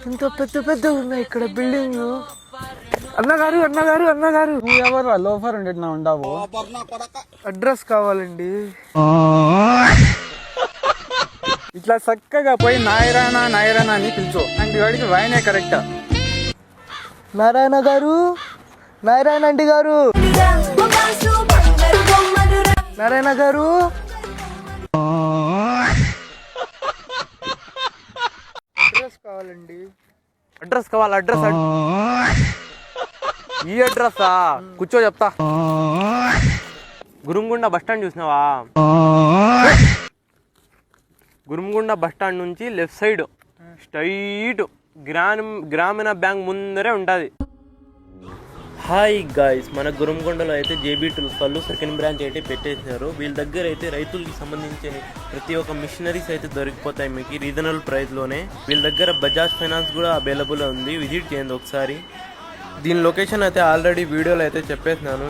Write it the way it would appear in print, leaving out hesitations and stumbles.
ఇంత పెద్ద పెద్ద ఉన్నాయి ఇక్కడ బిల్డింగ్. అన్నగారు అన్నగారు అన్నగారు, నువ్వు ఎవరు లోఫర్ ఉండే ఉండవు? అడ్రస్ కావాలండి. ఇట్లా చక్కగా పోయి నాయరానా నాయరానా అని పిలుచు. అంటే వాడికి వాయినే కరెక్ట్. నారాయణ గారు, నారాయణ ఆంటీ గారు, నారాయణ గారు. అడ్రస్ కావాలండి. అడ్రస్ కావాలి. అడ్రస్ ఈ అడ్రస్సా? కూర్చో చెప్తా. గురుంగుండ బస్ స్టాండ్ చూసినావా? గురుంగుండ బస్ స్టాండ్ నుంచి లెఫ్ట్ సైడ్ స్ట్రైట్ గ్రామీణ బ్యాంక్ ముందరే ఉంటుంది. హాయ్ గాయ్స్, మన గురుంగుండలో అయితే జేబీ టూల్స్ వాళ్ళు సెకండ్ బ్రాంచ్ అయితే పెట్టేసినారు. వీళ్ళ దగ్గర అయితే రైతులకి సంబంధించిన ప్రతి ఒక్క మిషనరీస్ అయితే దొరికిపోతాయి మీకు రీజనబుల్ ప్రైస్లోనే. వీళ్ళ దగ్గర బజాజ్ ఫైనాన్స్ కూడా అవైలబుల్ ఉంది. విజిట్ చేయండి ఒకసారి. దీని లొకేషన్ అయితే ఆల్రెడీ వీడియోలో అయితే చెప్పేసినాను.